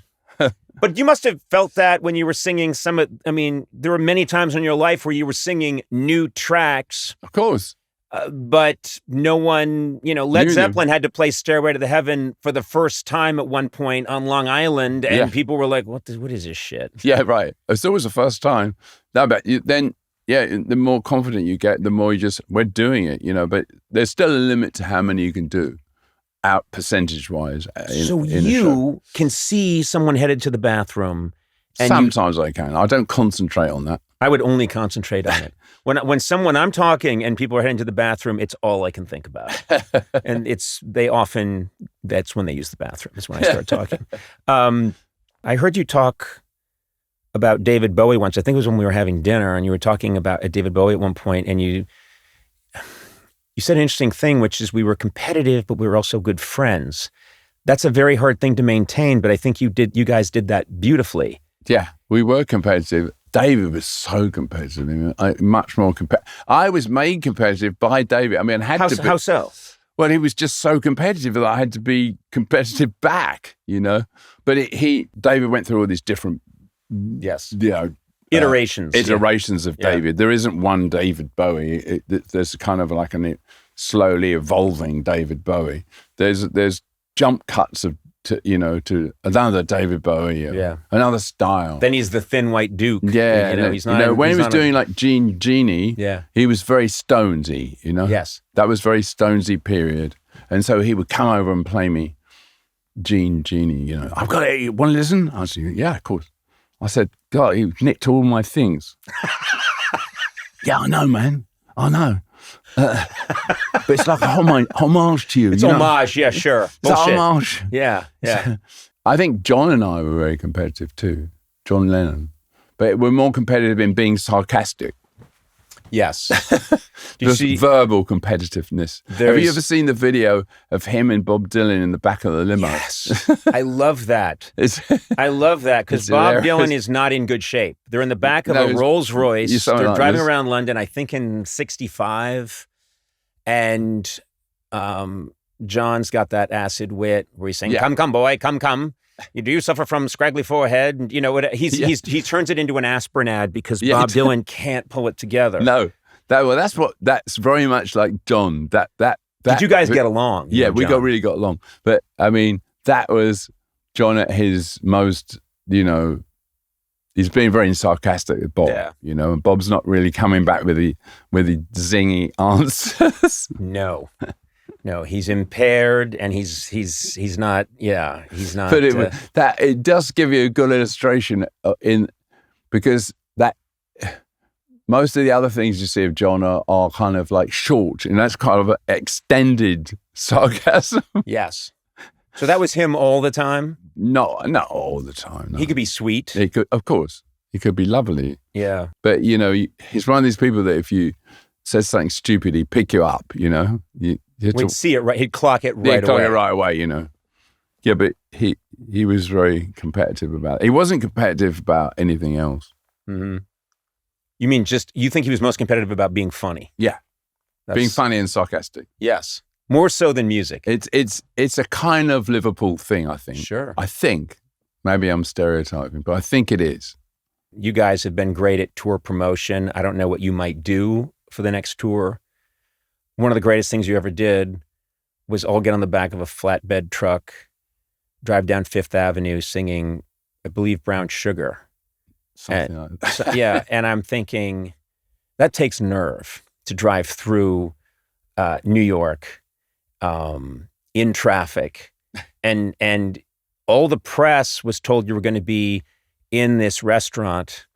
But you must have felt that when you were singing there were many times in your life where you were singing new tracks. Of course. But no one, Led Zeppelin had to play Stairway to the Heaven for the first time at one point on Long Island, and people were like, what is this shit? Yeah, right. It's always the first time. No, but then, the more confident you get, the more we're doing it, but there's still a limit to how many you can do. Out percentage-wise. So you can see someone headed to the bathroom. And sometimes I can. I don't concentrate on that. I would only concentrate on it. When I'm talking and people are heading to the bathroom, it's all I can think about. And that's when they use the bathroom, is when I start talking. I heard you talk about David Bowie once. I think it was when we were having dinner, and you were talking about David Bowie at one point, and you said an interesting thing, which is we were competitive, but we were also good friends. That's a very hard thing to maintain, but I think you guys did that beautifully. Yeah, we were competitive. David was so competitive. Much more competitive. I was made competitive by David. I had to be. How so? Well, he was just so competitive that I had to be competitive back, you know. But David went through all these different, Yes. you know, Iterations of David. There isn't one David Bowie. There's kind of like a slowly evolving David Bowie. There's jump cuts to another David Bowie, another style. Then he's the thin white Duke. Yeah, he's not. When he was doing like Genie, he was very Stonesy. You know, yes, that was very Stonesy period, and so he would come over and play me Genie. You know, I've got it. You want to listen? I said, yeah, of course. I said, God, he nicked all my things. Yeah, I know, man. I know. But it's like a homage to you. It's homage, yeah, sure. It's a homage. Yeah. I think John and I were very competitive too, John Lennon. But we're more competitive in being sarcastic. Yes. Just verbal competitiveness. Have you ever seen the video of him and Bob Dylan in the back of the limo? Yes. I love that. I love that because Bob Dylan is not in good shape. They're in the back of a Rolls Royce. They're driving around London, I think in 65. And John's got that acid wit where he's saying, come, boy, come. You do suffer from scraggly forehead. And, you know, he turns it into an aspirin ad because Bob Dylan can't pull it together. No. That's very much like John. Did you guys get along? Yeah, we really got along. But I mean, that was John at his most, you know, he's being very sarcastic with Bob, you know, and Bob's not really coming back with the zingy answers. No, he's impaired, and he's not. Yeah, he's not. But it does give you a good illustration because that most of the other things you see of John are kind of like short, and that's kind of an extended sarcasm. Yes. So that was him all the time? Not all the time. No. He could be sweet. He could, of course. He could be lovely. Yeah. But you know, he's one of these people that if you said something stupid, he'd pick you up. You know. We'd see it right. He'd clock it right away. He'd clock it right away, you know. Yeah, but he was very competitive about it. He wasn't competitive about anything else. Mm-hmm. You mean you think he was most competitive about being funny? Yeah. Being funny and sarcastic. Yes. More so than music. It's a kind of Liverpool thing, I think. Sure. I think. Maybe I'm stereotyping, but I think it is. You guys have been great at tour promotion. I don't know what you might do for the next tour. One of the greatest things you ever did was all get on the back of a flatbed truck, drive down Fifth Avenue singing, I believe, Brown Sugar. Something like that. Yeah, and I'm thinking, that takes nerve to drive through New York in traffic. And all the press was told you were going to be in this restaurant,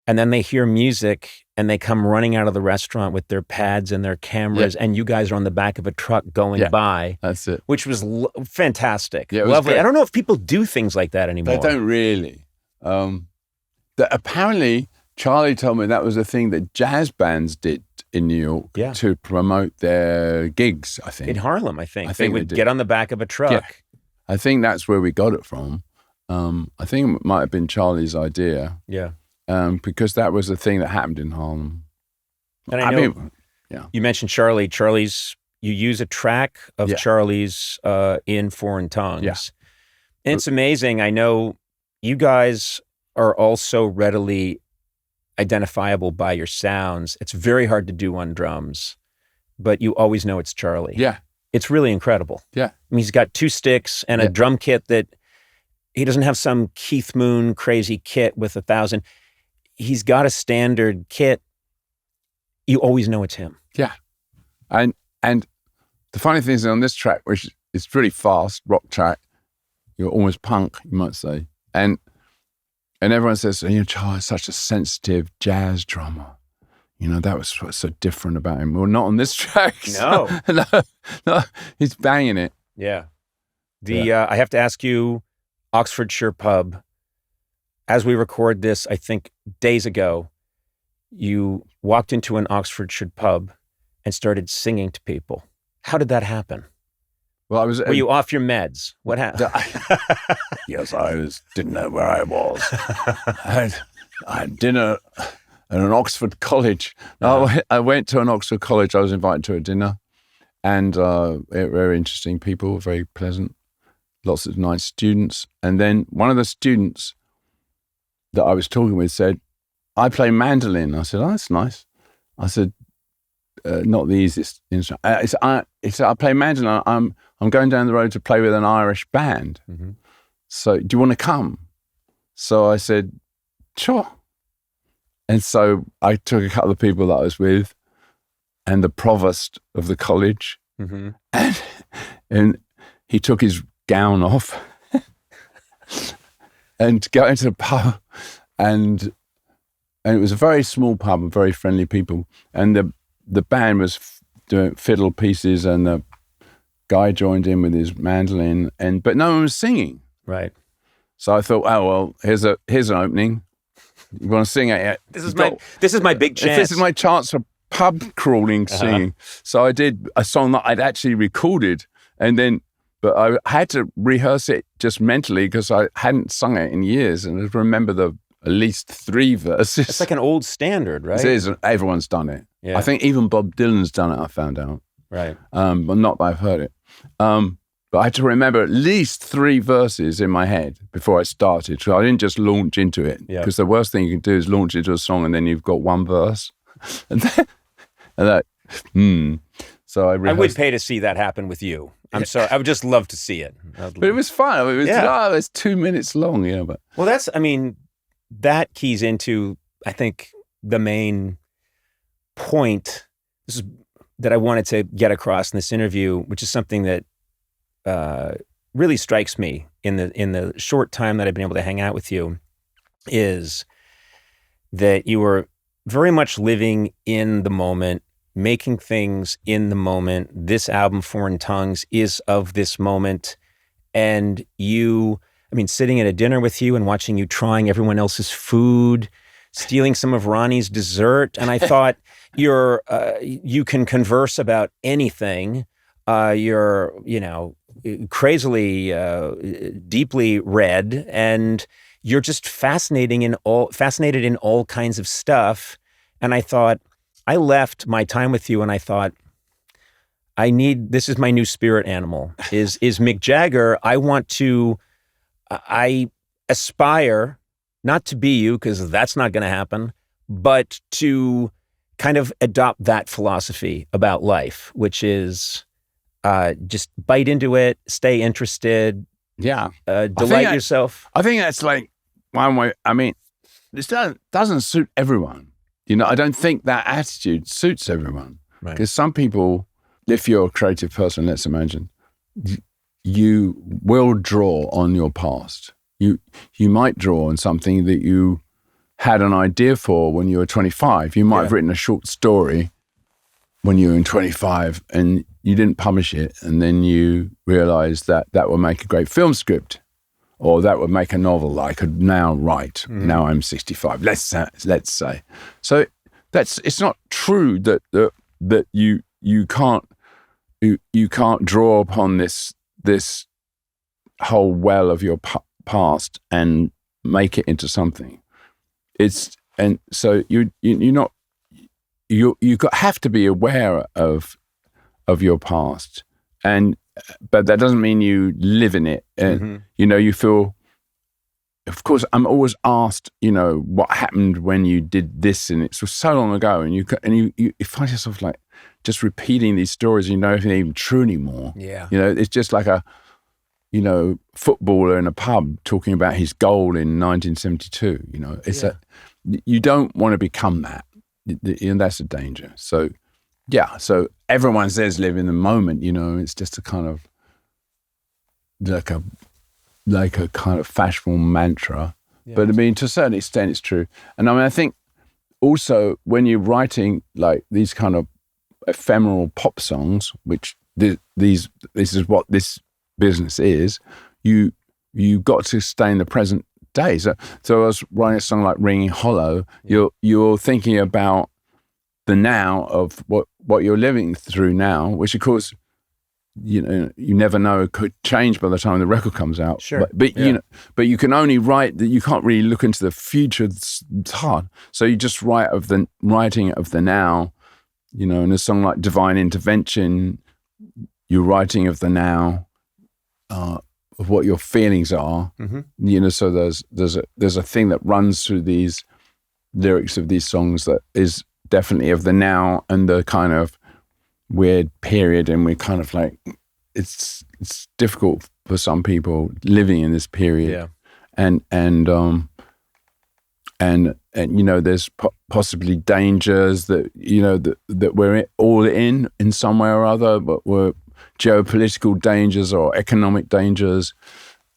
and then they hear music and they come running out of the restaurant with their pads and their cameras, and you guys are on the back of a truck going by. That's it. Which was fantastic. Yeah, lovely. I don't know if people do things like that anymore. They don't really. Apparently, Charlie told me that was a thing that jazz bands did in New York to promote their gigs, I think. In Harlem, I think. They would get on the back of a truck. Yeah. I think that's where we got it from. I think it might have been Charlie's idea. Yeah. Because that was a thing that happened in Harlem. And I know, you mentioned Charlie. You use a track of Charlie's in foreign tongues. Yeah. And it's amazing. I know you guys are also readily identifiable by your sounds. It's very hard to do on drums, but you always know it's Charlie. Yeah. It's really incredible. Yeah. I mean, he's got 2 sticks and a drum kit that he doesn't have some Keith Moon crazy kit with 1,000. He's got a standard kit. You always know it's him. Yeah. And the funny thing is on this track, which is pretty fast, rock track, you're almost punk, you might say. And everyone says, you know, Charlie's such a sensitive jazz drummer. You know, that was what's so different about him. Well, not on this track. No. No, he's banging it. Yeah. I have to ask you, Oxfordshire pub, as we record this, I think days ago, you walked into an Oxfordshire pub and started singing to people. How did that happen? Well, Were you off your meds? What happened? Yes, didn't know where I was. I had dinner at an Oxford college. I went to an Oxford college. I was invited to a dinner, and very interesting people, very pleasant, lots of nice students. And then one of the students that I was talking with said, I play mandolin. I said, oh, that's nice. I said, not the easiest instrument. I play mandolin. I'm going down the road to play with an Irish band. Mm-hmm. So do you want to come? So I said, sure. And so I took a couple of people that I was with and the provost of the college. Mm-hmm. And he took his gown off and go into the pub, and it was a very small pub and very friendly people, and the band was doing fiddle pieces, and the guy joined in with his mandolin, but no one was singing. Right. So I thought, oh well, here's an opening. You want to sing it? This is my big chance. This is my chance for pub crawling singing. So I did a song that I'd actually recorded, but I had to rehearse it just mentally because I hadn't sung it in years, and I remember at least 3 verses. It's like an old standard, right? It is. Everyone's done it. Yeah. I think even Bob Dylan's done it, I found out. Right. But not that I've heard it. But I had to remember at least 3 verses in my head before I started. So I didn't just launch into it. Because the worst thing you can do is launch into a song and then you've got 1 verse. So I would pay to see that happen with you. I'm sorry. I would just love to see it. But it was fun. It was 2 minutes long. Yeah, but well, that keys into, I think, the main point that I wanted to get across in this interview, which is something that really strikes me in the short time that I've been able to hang out with you, is that you were very much living in the moment, making things in the moment. This album, Foreign Tongues, is of this moment. And sitting at a dinner with you and watching you trying everyone else's food, stealing some of Ronnie's dessert. And I thought you can converse about anything. You're, crazily, deeply read, and you're just fascinated in all kinds of stuff. And I thought, I left my time with you and I thought, this is my new spirit animal, is Mick Jagger. I aspire not to be you, because that's not going to happen, but to kind of adopt that philosophy about life, which is just bite into it, stay interested, delight yourself. I think that's like one way. This doesn't suit everyone. I don't think that attitude suits everyone. Right. Because some people, if you're a creative person, let's imagine, you will draw on your past. You might draw on something that you had an idea for when you were 25. You might have written a short story when you were in 25 and you didn't publish it, and then you realized that would make a great film script, or that would make a novel that I could now write. Mm-hmm. Now I'm 65. Let's say. So it's not true that you can't draw upon this whole well of your past and make it into something. So you have to be aware of your past, but that doesn't mean you live in it. And you feel. Of course, I'm always asked, what happened when you did this, and it's so long ago, and you find yourself like just repeating these stories. You know if they're even true anymore. Yeah, it's just like a footballer in a pub talking about his goal in 1972. It's you don't want to become that, and that's a danger. So, so everyone says live in the moment. It's just a kind of like a kind of fashionable mantra. Yeah. But to a certain extent it's true. And I think also when you're writing like these kind of ephemeral pop songs, which this is what this business is, you got to stay in the present day. So I was writing a song like Ringing Hollow. You're thinking about the now of what you're living through now, which of course you never know, it could change by the time the record comes out. Sure. But you can only write that. You can't really look into the future. It's hard. So you just writing of the now. In a song like Divine Intervention, you're writing of the now, of what your feelings are. Mm-hmm. So there's a thing that runs through these lyrics of these songs that is definitely of the now and the kind of weird period, and we're kind of like, it's difficult for some people living in this period. Yeah. And there's possibly dangers that that we're all in some way or other, but we're geopolitical dangers or economic dangers,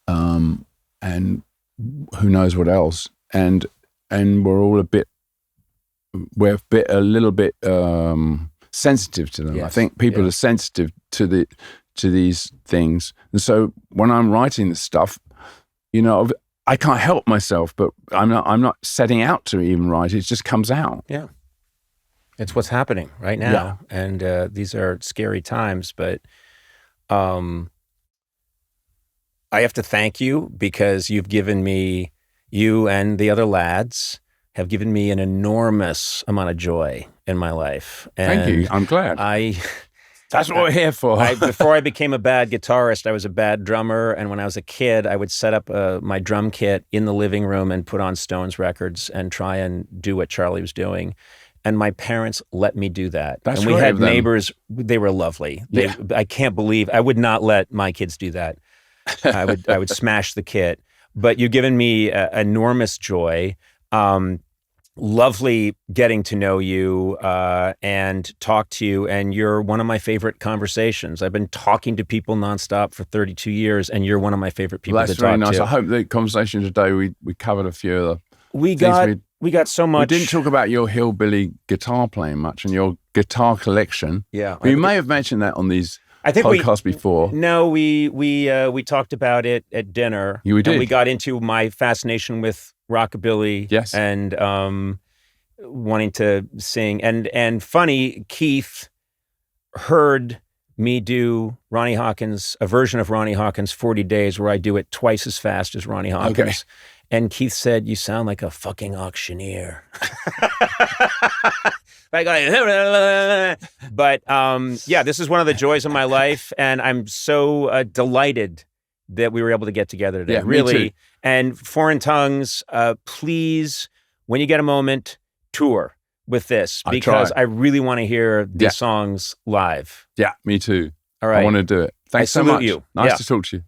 and who knows what else. And we're all a little bit sensitive to them. Yes. I think people are sensitive to these things, and so when I'm writing this stuff, I can't help myself, but I'm not setting out to even write. It just comes out. Yeah, it's what's happening right now, and these are scary times. But I have to thank you because you've given me, you and the other lads have given me an enormous amount of joy in my life. And thank you. I'm glad. That's what we're here for. Before I became a bad guitarist, I was a bad drummer. And when I was a kid, I would set up my drum kit in the living room and put on Stones records and try and do what Charlie was doing. And my parents let me do that. That's and we right had of them. Neighbors. They were lovely. I can't believe, I would not let my kids do that. I would smash the kit. But you've given me enormous joy. Lovely getting to know you and talk to you, and you're one of my favorite conversations. I've been talking to people nonstop for 32 years, and you're one of my favorite people to talk to. That's really nice. I hope the conversation today we covered a few of the we got so much. We didn't talk about your hillbilly guitar playing much and your guitar collection. Yeah, you may have mentioned that on these podcasts before. No, we talked about it at dinner. We did. And we got into my fascination with rockabilly. Yes. And wanting to sing. And funny, Keith heard me do Ronnie Hawkins, a version of Ronnie Hawkins' 40 Days, where I do it twice as fast as Ronnie Hawkins. Okay. And Keith said, "You sound like a fucking auctioneer." But this is one of the joys of my life, and I'm so delighted that we were able to get together today. Yeah, really. me too. And Foreign Tongues, please, when you get a moment, tour with this, because I really want to hear these songs live. Yeah, me too. All right. I want to do it. Thanks so salute much. you. Nice to talk to you.